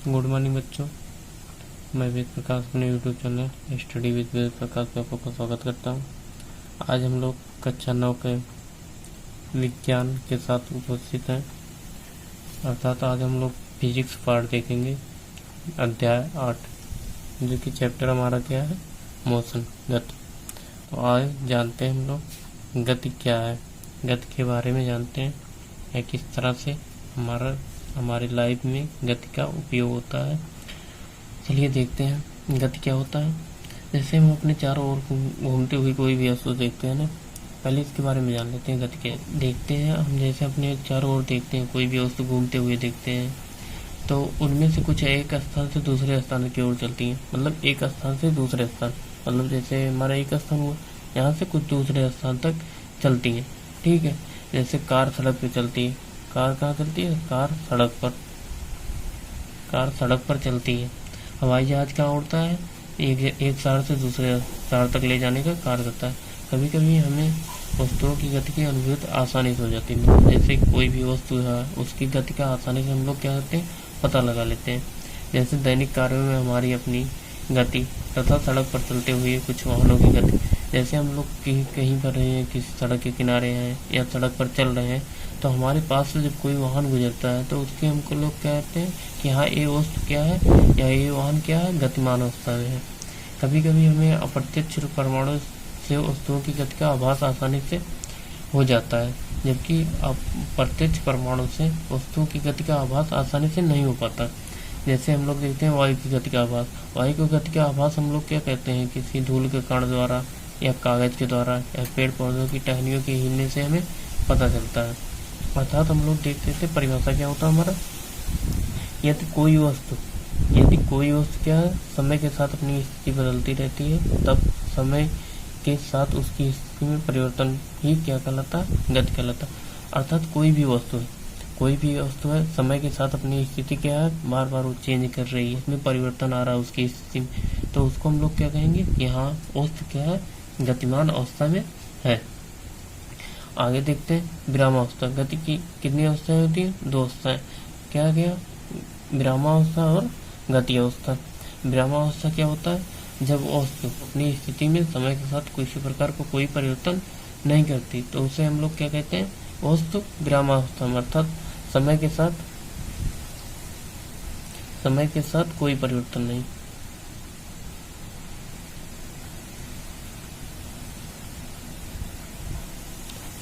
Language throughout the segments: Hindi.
गुड मॉर्निंग बच्चों, मैं वेद प्रकाश अपने YouTube channel study with Ved Prakash में आपका स्वागत करता हूँ। आज हम लोग कक्षा 9 के विज्ञान के साथ उपस्थित हैं, अर्थात आज हम लोग फिजिक्स पार्ट देखेंगे, अध्याय 8, जो कि चैप्टर हमारा क्या है, मोशन, गति। तो आज जानते हैं हम लोग गति क्या है, गति के बारे में जानते हैं या किस तरह से हमारी लाइफ में गति का उपयोग होता है। चलिए देखते हैं गति क्या होता है। जैसे हम अपने चारों ओर घूमते हुए कोई भी वस्तु देखते हैं ना, पहले इसके बारे में जान लेते हैं गति क्या देखते हैं हम। जैसे अपने चारों ओर देखते हैं, कोई भी वस्तु घूमते हुए देखते हैं, तो उनमें से कुछ एक स्थान से दूसरे स्थान की ओर चलती हैं। मतलब एक स्थान से दूसरे स्थान, मतलब जैसे हमारा एक स्थान हुआ, यहाँ से कुछ दूसरे स्थान तक चलती हैं। ठीक है, जैसे कार सड़क पे चलती है। कार कहाँ चलती है? कार सड़क पर चलती है। हवाई जहाज कहाँ उड़ता है? एक शहर से दूसरे शहर तक ले जाने का कार्य करता है। कभी कभी हमें वस्तुओं की गति की अनुभूति आसानी से हो जाती है। जैसे कोई भी वस्तु है, उसकी गति का आसानी से हम लोग क्या करते हैं, पता लगा लेते हैं। जैसे दैनिक कार्यों में हमारी अपनी गति तथा सड़क पर चलते हुए कुछ वाहनों की गति। जैसे हम लोग कहीं पर रहे हैं, किसी सड़क के किनारे हैं या सड़क पर चल रहे हैं, तो हमारे पास से जब कोई वाहन गुजरता है तो उसके हमको लोग कहते हैं कि हाँ, ये वस्तु क्या है या ये वाहन क्या है, गतिमान अवस्था में है। कभी कभी हमें अप्रत्यक्ष परमाणु से वस्तुओं की गति का आभास आसानी से हो जाता है, जबकि अप्रत्यक्ष परमाणु से वस्तुओं की गति का आभास आसानी से नहीं हो पाता। जैसे हम लोग देखते हैं वायु की गति का आभास। वायु की गति का आभास हम लोग क्या कहते हैं, किसी धूल के कण द्वारा या कागज के द्वारा या पेड़ पौधों की टहनियों के हिलने से हमें पता चलता है। अर्थात हम लोग देखते थे परिभाषा क्या होता है हमारा, यदि कोई वस्तु क्या है, समय के साथ अपनी स्थिति बदलती रहती है, तब समय के साथ उसकी स्थिति में परिवर्तन ही क्या कहलाता है, गति कहलाता है। अर्थात कोई भी वस्तु है, समय के साथ अपनी स्थिति क्या है, बार बार वो चेंज कर रही है, इसमें परिवर्तन आ रहा है उसकी स्थिति में, तो उसको हम लोग क्या कहेंगे कि हाँ, वस्तु क्या है, गतिमान अवस्था में है। आगे देखते हैं विरामावस्था। गति की कितनी अवस्थाएं होती हैं? 2 अवस्थाएं। क्या विरामावस्था और गति अवस्था। विरामावस्था क्या होता है? जब वस्तु अपनी स्थिति में समय के साथ किसी प्रकार को कोई परिवर्तन नहीं करती, तो उसे हम लोग क्या कहते हैं, वस्तु विरामावस्था में। अर्थात समय के साथ कोई परिवर्तन नहीं।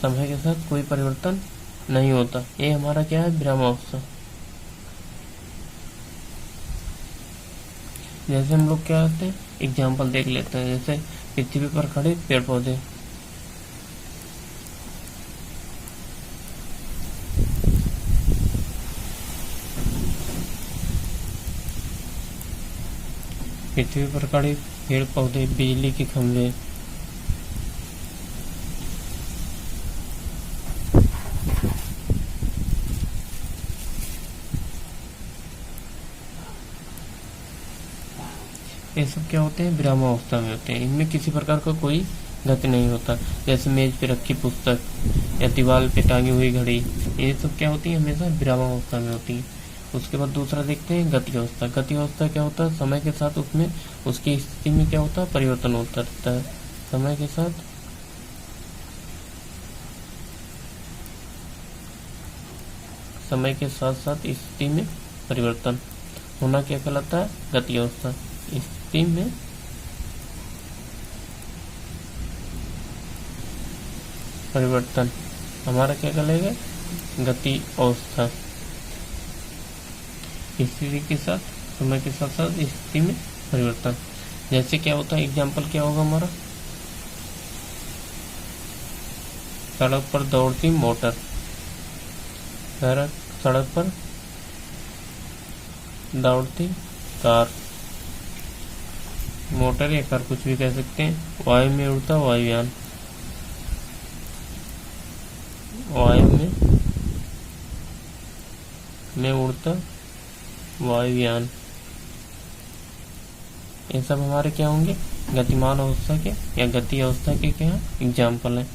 समय के साथ कोई परिवर्तन नहीं होता, ये हमारा क्या है, विरामावस्था। जैसे हम लोग क्या करते हैं, एग्जाम्पल देख लेते हैं। जैसे पृथ्वी पर खड़े पेड़ पौधे, बिजली के खंभे, ये सब क्या होते हैं, विरामावस्था में होते हैं। इनमें किसी प्रकार का कोई गति नहीं होता। जैसे मेज पे रखी पुस्तक या दीवार पे टांगी हुई घड़ी, ये सब क्या होती है, हमेशा विरामावस्था में होती है। उसके बाद दूसरा देखते हैं गति अवस्था। गति अवस्था क्या होता है, समय के साथ उसमें उसकी स्थिति में क्या होता है, परिवर्तन होता रहता है। समय के साथ साथ स्थिति में परिवर्तन होना क्या कहलाता है, गति अवस्था। स्थिति में परिवर्तन हमारा क्या कहलाएगा, गति अवस्था। स्थिति के साथ, समय के साथ साथ स्थिति में परिवर्तन। जैसे क्या होता है, एग्जाम्पल क्या होगा हमारा, सड़क पर दौड़ती मोटर, सड़क पर दौड़ती कार, मोटर या कार कुछ भी कह सकते हैं। वायु में उड़ता वायुयान, उड़ता वायुयान। ये सब हमारे क्या होंगे, गतिमान अवस्था के या गति अवस्था के क्या एग्जाम्पल है।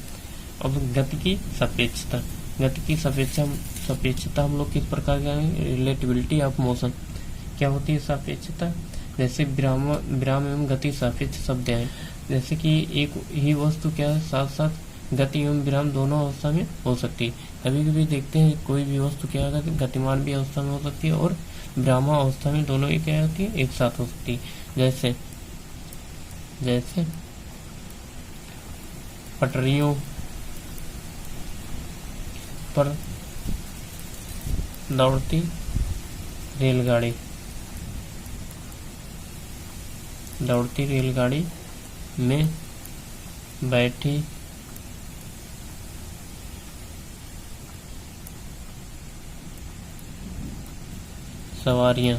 अब गति की सापेक्षता हम लोग किस प्रकार का, रिलेटिविटी ऑफ मोशन। क्या होती है सापेक्षता। जैसे विराम विराम एवं गति सापेक्ष शब्द हैं। जैसे कि एक ही वस्तु क्या है साथ साथ गति एवं विराम दोनों अवस्था में हो सकती है। कभी कभी देखते हैं कोई भी वस्तु क्या है गतिमान भी अवस्था में हो सकती है और विरामा अवस्था में, दोनों ही क्या होती है एक साथ हो सकती है। जैसे जैसे पटरियों पर दौड़ती रेलगाड़ी, दौड़ती रेलगाड़ी में बैठी सवारियां,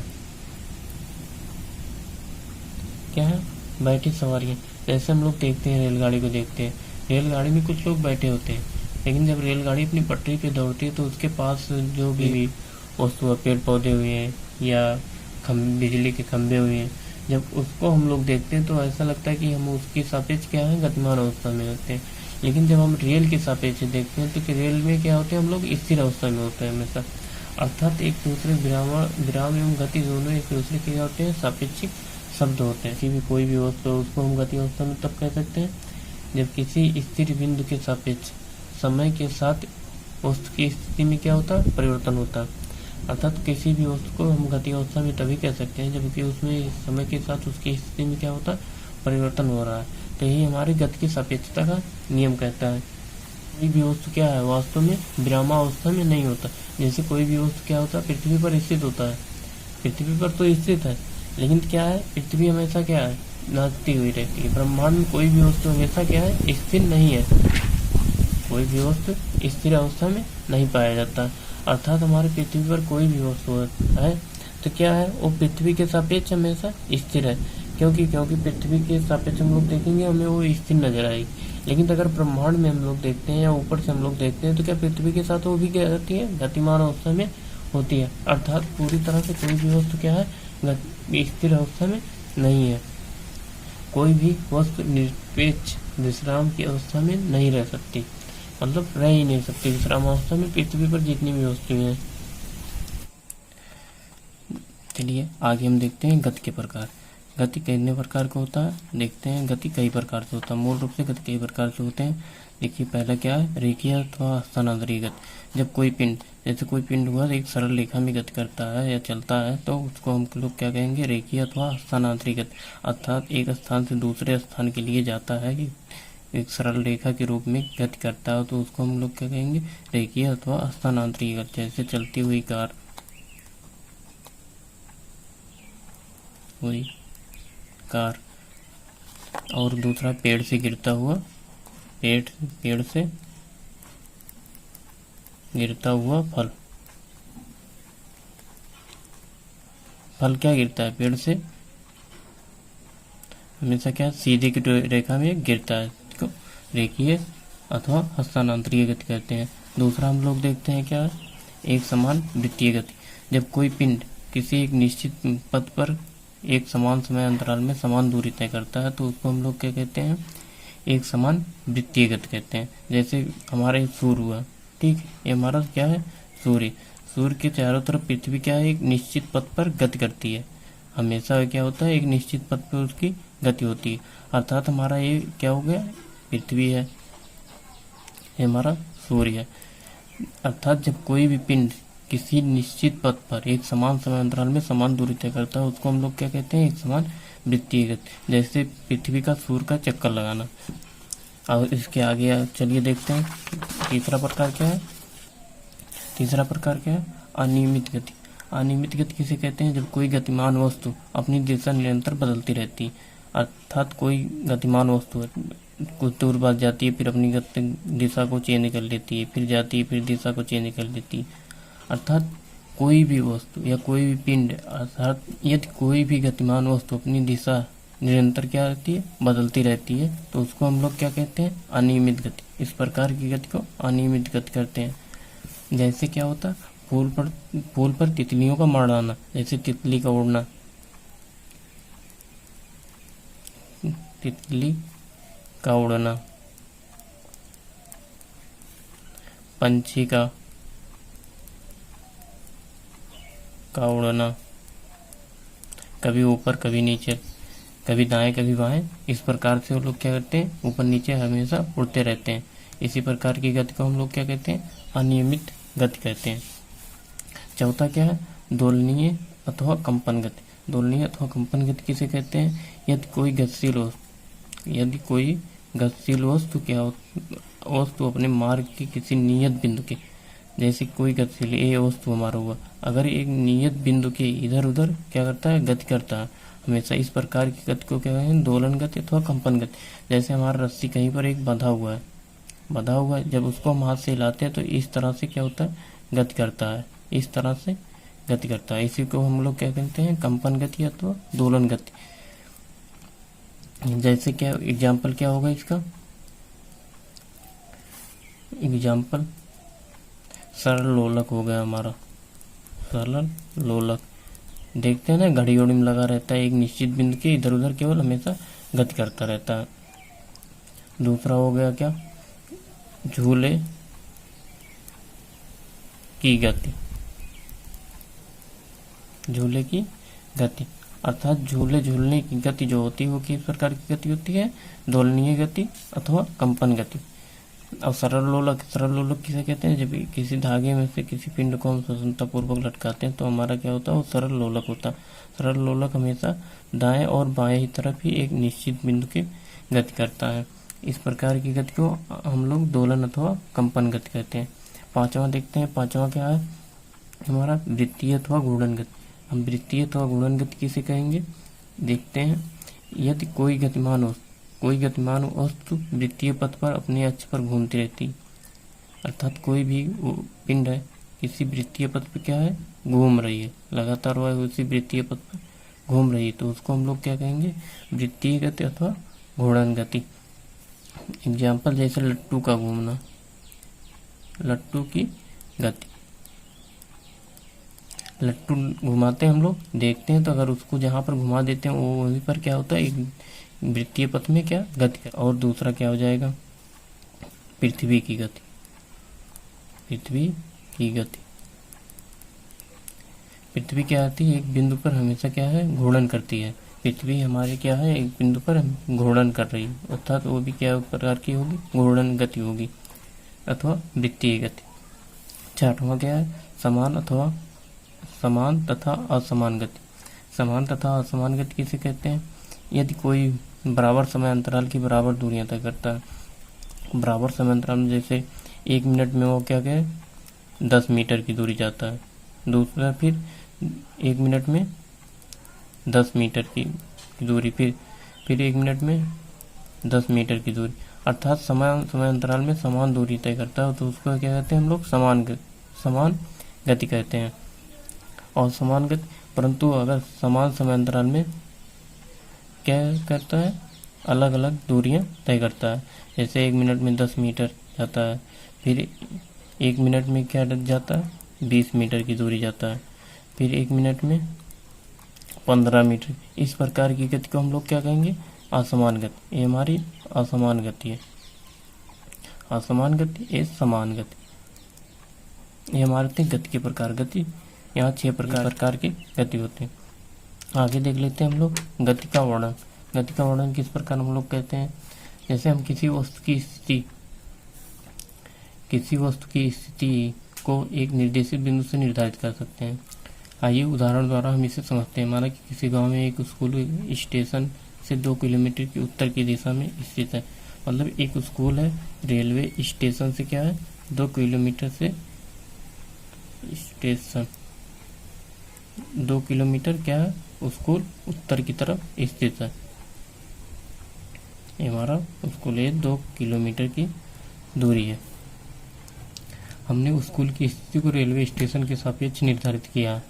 क्या है बैठी सवारियां। जैसे हम लोग देखते हैं रेलगाड़ी को देखते हैं, रेलगाड़ी में कुछ लोग बैठे होते हैं, लेकिन जब रेलगाड़ी अपनी पटरी पे दौड़ती है तो उसके पास जो भी वस्तु पेड़ पौधे हुए हैं या बिजली के खंभे हुए हैं, जब उसको हम लोग देखते हैं तो ऐसा लगता है कि हम उसकी सापेक्ष क्या है गतिमान अवस्था में होते हैं। लेकिन जब हम रेल के सापेक्ष देखते हैं तो रेल में क्या होते हैं हम लोग स्थिर अवस्था में होते हैं हमेशा। अर्थात एक दूसरे विराम एवं गति दोनों एक दूसरे के होते हैं सापेक्षिक शब्द होते हैं। किसी भी कोई भी वस्तु उसको हम गति अवस्था में तब कह सकते हैं जब किसी स्थिर बिंदु के सापेक्ष समय के साथ वस्तु की स्थिति में क्या होता है परिवर्तन होता है। अर्थात किसी भी वस्तु को हम गति अवस्था में तभी कह सकते हैं जबकि उसमें समय के साथ उसकी स्थिति में क्या होता है परिवर्तन हो रहा है। तो यही हमारी गति की सापेक्षता का नियम कहता है। कोई भी वस्तु क्या है वास्तव में विरामावस्था में नहीं होता। जैसे कोई भी वस्तु क्या होता है पृथ्वी पर स्थित होता है, पृथ्वी पर तो स्थित है लेकिन क्या है पृथ्वी हमेशा क्या है नाचती हुई रहती है। ब्रह्मांड में कोई भी वस्तु हमेशा क्या है स्थिर नहीं है, कोई भी वस्तु स्थिर अवस्था में नहीं पाया जाता। अर्थात हमारे पृथ्वी पर कोई भी वस्तु है तो क्या है वो पृथ्वी के सापेक्ष हमेशा स्थिर है। क्योंकि पृथ्वी के सापेक्ष हम लोग देखेंगे हमें वो स्थिर नजर आएगी। लेकिन अगर ब्रह्मांड में हम लोग देखते हैं या ऊपर से हम लोग देखते हैं तो क्या पृथ्वी के साथ वो भी क्या रहती है गतिमान अवस्था में होती है। अर्थात पूरी तरह से कोई भी वस्तु क्या है स्थिर अवस्था में नहीं है। कोई भी वस्तु निरपेक्ष विश्राम की अवस्था में नहीं रह सकती, मतलब रह ही नहीं सकती विश्राम अवस्था में पृथ्वी पर जितनी भी वस्तुएं हैं। चलिए आगे हम देखते हैं गति के प्रकार। गति कितने प्रकार का होता है देखते हैं। गति कई प्रकार से होता है, मूल रूप से गति कई प्रकार से होते हैं। देखिए पहला क्या है रेखीय अथवा हस्तांतरीय गति। जब कोई पिंड जैसे कोई पिंड हुआ एक सरल रेखा में गति करता है या चलता है तो उसको हम लोग क्या कहेंगे रेखीय अथवा हस्तांतरीय गति। अर्थात एक स्थान से दूसरे स्थान के लिए जाता है कि एक सरल रेखा के रूप में गति करता है तो उसको हम लोग क्या कहेंगे रेखीय अथवा हस्तांतरीय गति। जैसे चलती हुई कार और दूसरा पेड़ से गिरता हुआ पेड़ से गिरता हुआ फल क्या गिरता है पेड़ से हमेशा क्या सीधी की रेखा में गिरता है, रेखीय अथवा हस्तांतरीय गति कहते हैं। दूसरा हम लोग देखते हैं क्या एक समान वृत्तीय गति। जब कोई पिंड किसी एक निश्चित पथ पर एक समान समय अंतराल में समान दूरी तय करता है तो उसको हम लोग क्या कहते हैं एक समान वृत्तीय गति कहते हैं। जैसे हमारा सूर्य हुआ, ठीक, ये हमारा क्या है सूर्य के चारों तरफ पृथ्वी क्या है एक निश्चित पथ पर गति करती है। हमेशा क्या होता है एक निश्चित पथ पर उसकी गति होती है। अर्थात हमारा ये क्या हो गया पृथ्वी है, ये हमारा सूर्य है। अर्थात जब कोई भी पिंड किसी निश्चित पथ पर एक समान समय अंतराल में समान दूरी तय करता है उसको हम लोग क्या कहते हैं एक समान वृत्तीय गति। जैसे पृथ्वी का सूर्य का चक्कर लगाना। और इसके आगे चलिए देखते हैं तीसरा प्रकार क्या है अनियमित गति। अनियमित गति किसे कहते हैं जब कोई गतिमान वस्तु अपनी दिशा निरंतर बदलती रहती है। अर्थात कोई गतिमान वस्तु है कुछ दूर बाद जाती है फिर अपनी दिशा को चेंज कर लेती है, फिर जाती है फिर दिशा को चेंज कर लेती है। अर्थात कोई भी वस्तु या कोई भी पिंड अर्थात यदि कोई भी गतिमान वस्तु अपनी दिशा निरंतर क्या रहती है बदलती रहती है तो उसको हम लोग क्या कहते हैं अनियमित गति। इस प्रकार की गति को अनियमित गति करते हैं। जैसे क्या होता है फूल पर तितलियों का मरड़ाना, जैसे तितली का उड़ना, तितली का उड़ना, पंछी का उड़ना, कभी ऊपर कभी नीचे, कभी दाएं कभी बाएं, इस प्रकार से वो लोग क्या करते हैं, ऊपर नीचे हमेशा उड़ते रहते हैं। इसी प्रकार की गति को हम लोग क्या कहते हैं, अनियमित गति कहते हैं। चौथा क्या है, दोलनीय अथवा कंपन गति। दोलनीय अथवा कंपन गति किसे कहते हैं, यदि कोई गतिशील वस्तु वस्तु अपने मार्ग के किसी नियत बिंदु के, जैसे कोई गतिशील ये वस्तु हमारा हुआ, अगर एक नियत बिंदु के इधर उधर क्या करता है, गति करता है हमेशा, इस प्रकार की गति को क्या कहते हैं, दोलन गति अथवा कंपन गति। जैसे हमारा रस्सी कहीं पर एक बंधा हुआ है, जब उसको हम हाथ से हिलाते हैं तो इस तरह से क्या होता है, गति करता है, इस तरह से गति करता है। इसी को हम लोग क्या कहते हैं, कंपन गति अथवा दोलन गति। जैसे क्या एग्जाम्पल क्या होगा इसका, एग्जाम्पल सरल लोलक हो गया हमारा, सरल लोलक। देखते हैं ना, घड़ी उड़ी में लगा रहता है, एक निश्चित बिंदु के इधर उधर केवल हमेशा गति करता रहता है। दूसरा हो गया क्या, झूले की गति। झूले की गति अर्थात झूलने की गति जो होती है वो किस प्रकार की गति होती है, दोलनीय गति अथवा कंपन गति। अब सरल लोलक किसे कहते हैं, जब किसी धागे में से किसी पिंड को हम स्वतंत्रतापूर्वक लटकाते हैं तो हमारा क्या होता है, वो सरल लोलक होता है। सरल लोलक हमेशा दाएं और बाएं ही तरफ ही एक निश्चित बिंदु की गति करता है। इस प्रकार की गति को हम लोग दोलन अथवा कंपन गति कहते हैं। पांचवा देखते हैं, पांचवा क्या है हमारा, वृत्तीय अथवा घूर्णन गति। हम वृत्तीय अथवा घूर्णन गति किसे कहेंगे, देखते हैं। यदि कोई गतिमान वस्तु वृत्तीय पथ पर अपने अक्ष पर घूमती रहती, अर्थात कोई भी पिंड है किसी वृत्तीय पथ पर क्या है, घूम रही है, लगातार वह उसी वृत्तीय पथ पर घूम रही है, तो उसको हम लोग क्या कहेंगे, वृत्तीय गति अथवा घूर्णन गति। एग्जाम्पल जैसे लट्टू का घूमना, लट्टू की गति। लट्टू घुमाते हैं हम लोग, देखते हैं तो अगर उसको जहाँ पर घुमा देते हैं वो वहीं पर क्या होता है, एक वृत्तीय पथ में क्या गति कर। और दूसरा क्या हो जाएगा, पृथ्वी की गति। पृथ्वी की गति, पृथ्वी क्या आती है, एक बिंदु पर हमेशा क्या है, घूर्णन करती है। पृथ्वी हमारे क्या है, एक बिंदु पर घूर्णन कर रही है, अर्थात वो भी क्या प्रकार की होगी, घूर्णन गति होगी अथवा वृत्तीय गति। छठवां क्या है, समान तथा असमान गति। समान तथा असमान गति किसे कहते हैं, यदि कोई बराबर समय अंतराल की बराबर दूरियां तय करता है। बराबर समय अंतराल में जैसे 1 मिनट में वो क्या कहे 10 मीटर की दूरी जाता है, दूसरा फिर 1 मिनट में 10 मीटर की दूरी, फिर 1 मिनट में 10 मीटर की दूरी, अर्थात समय अंतराल में समान दूरी तय करता है, तो उसको क्या कहते हैं हम लोग, समान गति कहते हैं। और समान गति, परंतु अगर समान समय अंतराल में क्या करता है, अलग अलग दूरियां तय करता है। जैसे 1 मिनट में 10 मीटर जाता है, फिर 1 मिनट में क्या जाता है, 20 मीटर की दूरी जाता है, फिर 1 मिनट में 15 मीटर। इस प्रकार की गति को हम लोग क्या कहेंगे, असमान गति। ये हमारी असमान गति है, असमान गति, ये समान गति। ये हमारे थे गति के प्रकार। गति यहाँ 6 प्रकार की गति होते हैं। आगे देख लेते हैं हम लोग गति का वर्णन। गति का वर्णन किस प्रकार हम लोग कहते हैं, जैसे हम किसी वस्तु की स्थिति को एक निर्देशित बिंदु से निर्धारित कर सकते हैं। आइए उदाहरण द्वारा हम इसे समझते हैं। माना कि किसी गांव में एक स्कूल स्टेशन से 2 किलोमीटर की उत्तर की दिशा में स्थित है। मतलब एक स्कूल है, रेलवे स्टेशन से क्या है, 2 किलोमीटर से स्टेशन 2 किलोमीटर क्या है, स्कूल उत्तर की तरफ स्थित है। ये हमारा स्कूल है, 2 किलोमीटर की दूरी है। हमने स्कूल की स्थिति को रेलवे स्टेशन के सापेक्ष निर्धारित किया।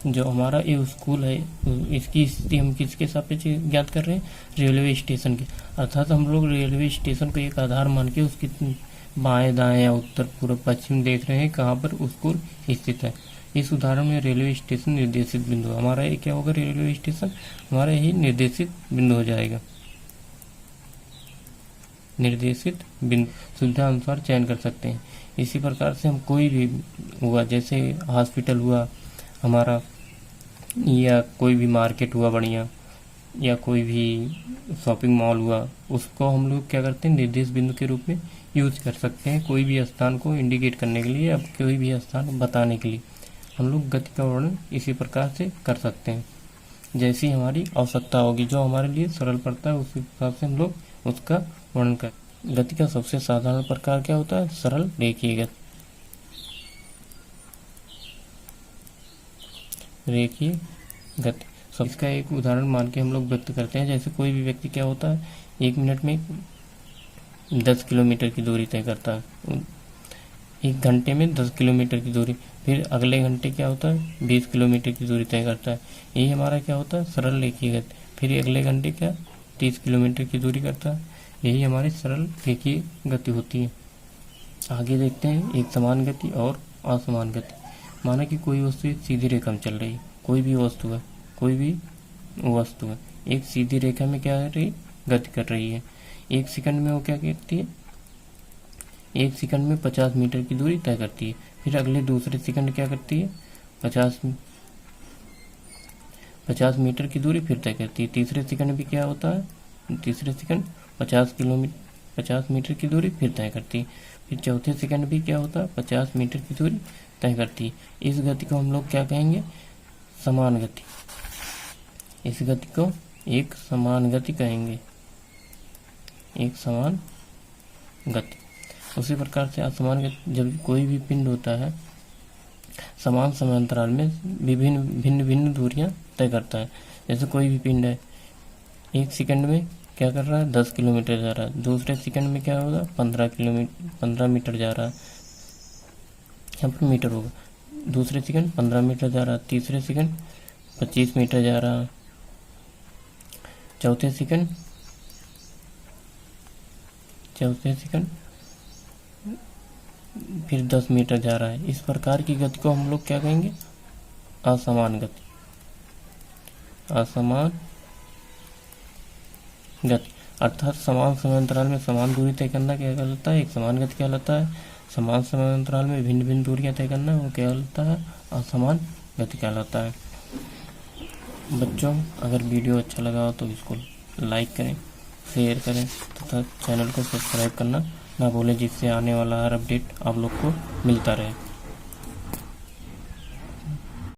जो हमारा ये स्कूल है इसकी स्थिति हम किसके सापेक्ष ज्ञात कर रहे हैं, रेलवे स्टेशन के। अर्थात हम लोग रेलवे स्टेशन को एक आधार मान के उसकी बाएं दाएं या उत्तर पूर्व पश्चिम देख रहे हैं कहाँ पर स्कूल स्थित है। इस उदाहरण में रेलवे स्टेशन निर्देशित बिंदु, हमारा ये क्या होगा, रेलवे स्टेशन हमारा यही निर्देशित बिंदु हो जाएगा। निर्देशित बिंदु सुविधा अनुसार चयन कर सकते हैं। इसी प्रकार से हम कोई भी हुआ, जैसे हॉस्पिटल हुआ हमारा, या कोई भी मार्केट हुआ बढ़िया, या कोई भी शॉपिंग मॉल हुआ, उसको हम लोग क्या करते हैं, निर्देश बिंदु के रूप में यूज कर सकते हैं। कोई भी स्थान को इंडिकेट करने के लिए, अब कोई भी स्थान बताने के लिए हम लोग गति का वर्णन इसी प्रकार से कर सकते हैं। जैसी हमारी आवश्यकता होगी, जो हमारे लिए सरल पड़ता है, उसी हिसाब से हम लोग उसका वर्णन कर। गति का सबसे साधारण प्रकार क्या होता है, सरल रेखीय गति। रेखीय गति सब इसका एक उदाहरण मान के हम लोग व्यक्त करते हैं। जैसे कोई भी व्यक्ति क्या होता है, 1 मिनट में 10 किलोमीटर की दूरी तय करता है, 1 घंटे में 10 किलोमीटर की दूरी, फिर अगले घंटे क्या होता है, 20 किलोमीटर की दूरी तय करता है। यही हमारा क्या होता है, सरल रेखीय गति। फिर अगले घंटे क्या 30 किलोमीटर की दूरी करता है। यही हमारी सरल रेखीय गति होती है। आगे देखते हैं एक समान गति और असमान गति। माना कि कोई वस्तु एक सीधी रेखा में चल रही है, कोई भी वस्तु है एक सीधी रेखा में क्या कर रही, गति कर रही है। 1 सेकंड में वो क्या करती है, 1 सेकंड में 50 मीटर की दूरी तय करती है। फिर अगले दूसरे सेकंड क्या करती है, 50 मीटर की दूरी फिर तय करती है। तीसरे सेकंड भी क्या होता है, तीसरे सेकंड 50 मीटर की दूरी फिर तय करती है। फिर चौथे सेकंड भी क्या होता है, 50 मीटर की दूरी तय करती है। इस गति को हम लोग क्या कहेंगे, समान गति। इस गति को एक समान गति कहेंगे, एक समान गति। उसी प्रकार से असमान गति, जब कोई भी पिंड होता है समान समांतराल में भिन्न भिन्न दूरियां तय करता है। जैसे कोई भी पिंड है, 1 सेकंड में क्या कर रहा है, 10 किलोमीटर जा रहा है। दूसरे सेकंड में क्या होगा, 15 मीटर जा रहा है, यहाँ पर मीटर होगा। दूसरे सेकंड 15 मीटर जा रहा है, तीसरे सेकंड 25 मीटर जा रहा है, चौथे सेकंड फिर 10 मीटर जा रहा है। इस प्रकार की गति को हम लोग क्या कहेंगे, असमान गति। असमान गति अर्थात समान समांतराल में समान दूरी तय करना क्या कहलाता है, एक समान गति कहलाता है। समान समांतराल में भिन्न भिन्न दूरियां तय करना वो क्या कहलाता है, असमान गति कहलाता है। बच्चों, अगर वीडियो अच्छा लगा हो तो इसको लाइक करें, शेयर करें तथा चैनल को सब्सक्राइब करना ना भूलें, जिससे आने वाला हर अपडेट आप लोग को मिलता रहे।